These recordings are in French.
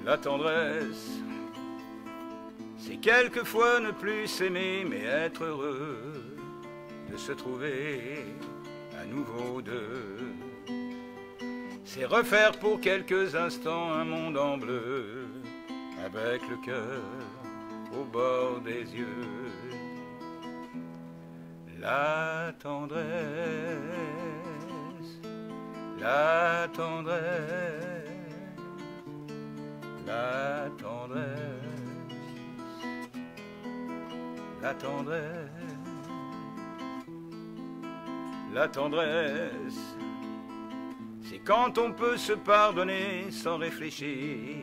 La tendresse, c'est quelquefois ne plus s'aimer, mais être heureux de se trouver à nouveau deux. C'est refaire pour quelques instants un monde en bleu, avec le cœur au bord des yeux. La tendresse, la tendresse, la tendresse, la tendresse, la tendresse, c'est quand on peut se pardonner sans réfléchir,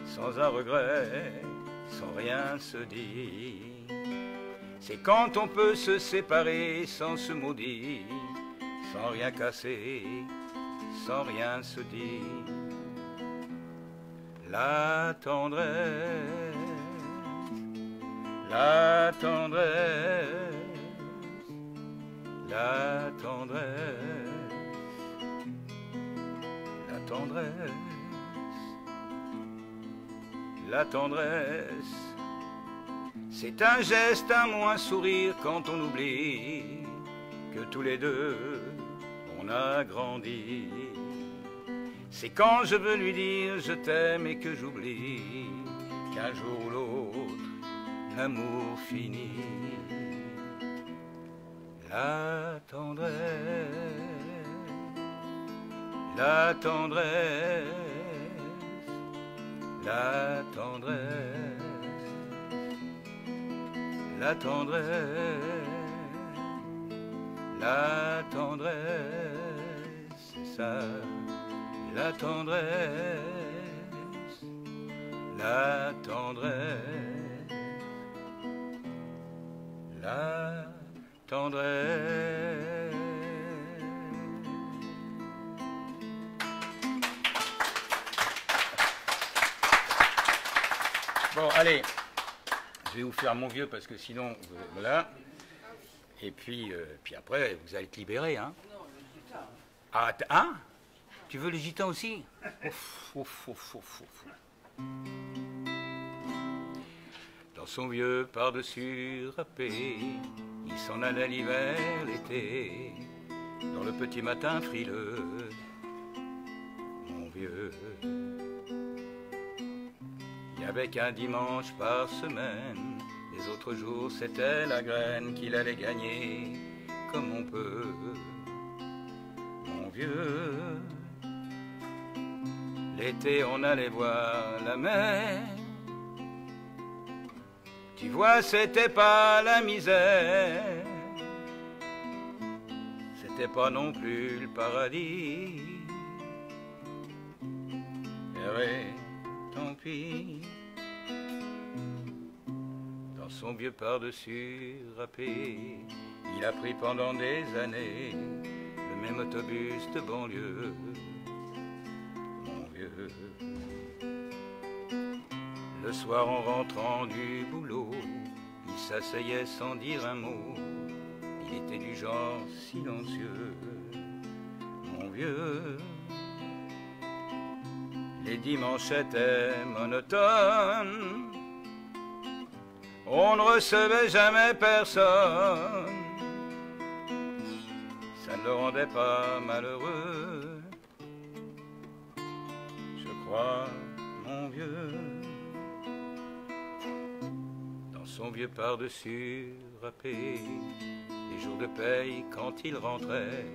sans un regret, sans rien se dire. C'est quand on peut se séparer sans se maudire, sans rien casser, sans rien se dire. La tendresse, la tendresse, la tendresse, la tendresse, la tendresse, c'est un geste, un mot, un sourire quand on oublie que tous les deux on a grandi. C'est quand je veux lui dire je t'aime et que j'oublie qu'un jour ou l'autre l'amour finit. La tendresse, la tendresse, la tendresse, la tendresse, la tendresse, c'est ça. La tendresse, la tendresse, la tendresse. Bon, allez, je vais vous faire mon vieux parce que sinon, voilà. Et puis après, vous allez être libérés, hein. Ah, hein? Tu veux les gitans aussi? Ouf, ouf, ouf, ouf, ouf. Dans son vieux par-dessus râpé, il s'en allait l'hiver, l'été, dans le petit matin frileux, mon vieux. Il n'y avait qu'un dimanche par semaine, les autres jours c'était la graine qu'il allait gagner comme on peut, mon vieux. L'été, on allait voir la mer. Tu vois, c'était pas la misère. C'était pas non plus le paradis. Et ouais, tant pis. Dans son vieux par-dessus râpé, il a pris pendant des années le même autobus de banlieue. Le soir en rentrant du boulot, il s'asseyait sans dire un mot. Il était du genre silencieux, mon vieux. Les dimanches étaient monotones, on ne recevait jamais personne. Ça ne le rendait pas malheureux, je crois, mon vieux. Dans son vieux par-dessus râpé, les jours de paye quand il rentrait,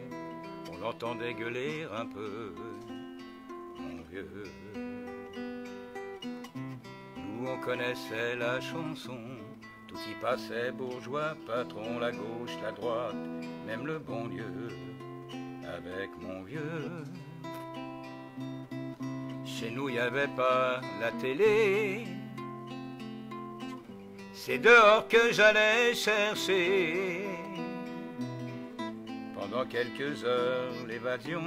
on l'entendait gueuler un peu, mon vieux. Nous on connaissait la chanson, tout y passait, bourgeois, patron, la gauche, la droite, même le bon Dieu, avec mon vieux. Chez nous, il n'y avait pas la télé. C'est dehors que j'allais chercher. Pendant quelques heures, l'évasion.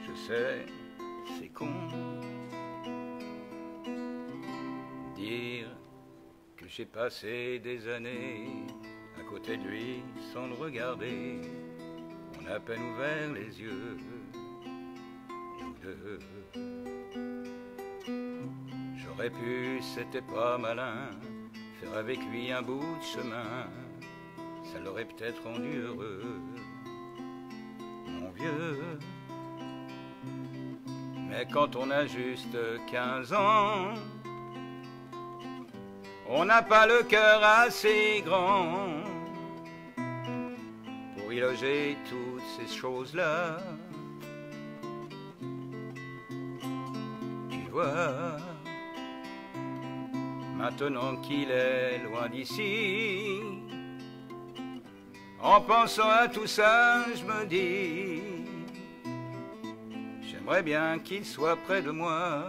Je sais, c'est con. Dire que j'ai passé des années à côté de lui sans le regarder. On a à peine ouvert les yeux. deux. J'aurais pu, c'était pas malin, faire avec lui un bout de chemin, ça l'aurait peut-être rendu heureux, mon vieux. Mais quand on a juste 15 ans, on n'a pas le cœur assez grand pour y loger toutes ces choses-là. Tu vois, maintenant qu'il est loin d'ici, en pensant à tout ça, je me dis, j'aimerais bien qu'il soit près de moi.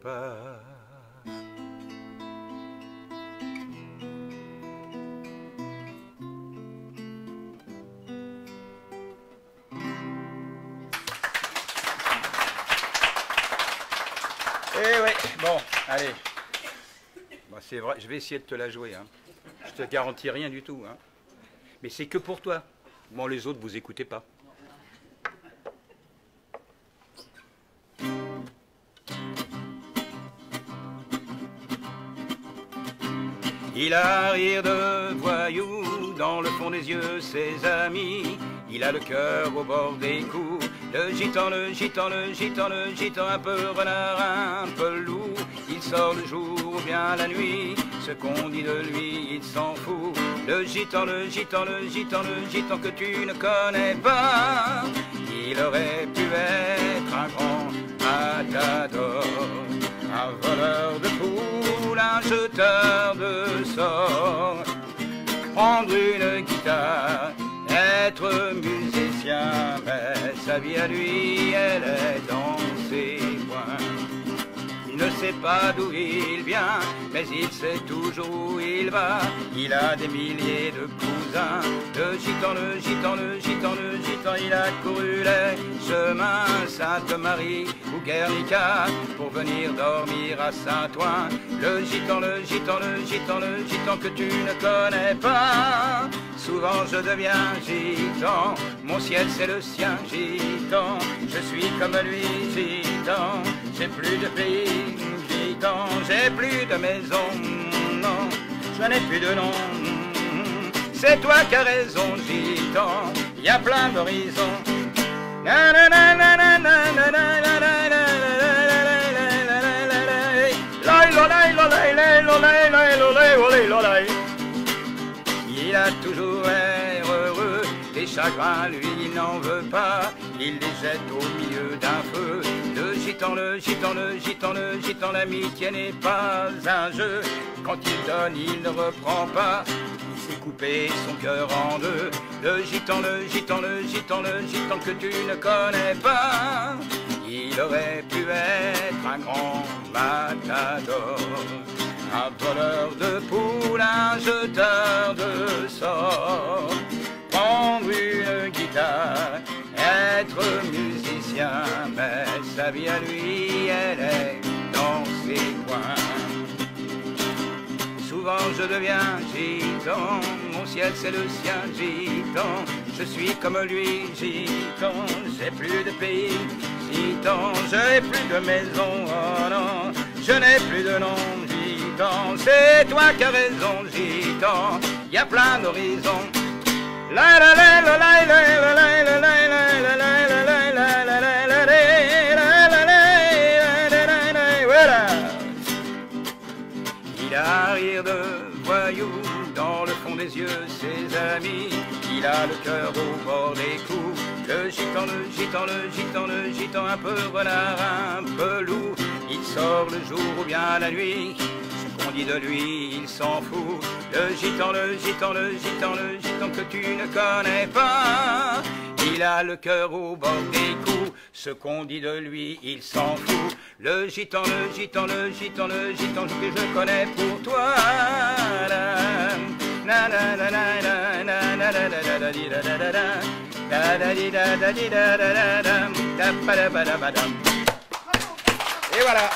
Papa. Eh ouais, bon, allez. Bon, c'est vrai, je vais essayer de te la jouer. Hein. Je te garantis rien du tout. Hein. Mais c'est que pour toi. Bon, les autres, vous écoutez pas. Il a un rire de voyou, dans le fond des yeux ses amis. Il a le cœur au bord des coups. Le gitan, le gitan, le gitan, le gitan, un peu renard, un peu loup. Il sort le jour ou bien la nuit, ce qu'on dit de lui, il s'en fout. Le gitan, le gitan, le gitan, le gitan que tu ne connais pas. Il aurait pu être un grand matador, un voleur de poules, un jeteur de sorts, prendre une guitare, être musicien, mais sa vie à lui, elle est dans ses poings. Il ne sait pas d'où il vient, mais il sait toujours où il va. Il a des milliers de cousins, le gitan, le gitan, le gitan, le gitan. Il a couru les chemins Sainte-Marie ou Guernica pour venir dormir à Saint-Ouen. Le gitan, le gitan, le gitan, le gitan que tu ne connais pas. Souvent je deviens gitan, mon ciel c'est le sien, gitan. Je suis comme lui, gitan. J'ai plus de pays, gitan. J'ai plus de maison, non. Je n'ai plus de nom. C'est toi qui as raison, gitan. Il y a plein d'horizons. Il a toujours l'air heureux, les chagrins, lui, il n'en veut pas. Il les jette au milieu d'un feu. Le gitan, le gitan, le gitan, le gitan, l'amitié n'est pas un jeu. Quand il donne, il ne reprend pas. Il s'est coupé son cœur en deux. Le gitan, le gitan, le gitan, le gitan que tu ne connais pas. Il aurait pu être un grand matador, un voleur de poules, un jeteur de sorts, prendre une guitare, être musicien, mais sa vie à lui, elle est dans ses coins. Souvent je deviens gitan, mon ciel c'est le sien, gitan. Je suis comme lui, gitan. J'ai plus de pays, gitan. J'ai plus de maison, oh non. Je n'ai plus de nom, gitan. C'est toi qui as raison, gitan. Y a plein d'horizons. La la la la la la la la la la la la la la la. Il a un rire de voyou, dans le fond des yeux ses amis. Il a le cœur au bord des coups. Le gitan, le gitan, le gitan, le gitan, un peu renard, un peu loup. Il sort le jour ou bien la nuit, ce qu'on dit de lui, il s'en fout. Le gitan, le gitan, le gitan, le gitan que tu ne connais pas. Il a le cœur au bord des coups, ce qu'on dit de lui, il s'en fout. Le gitan, le gitan, le gitan, le gitan que je connais pour toi. Et voilà.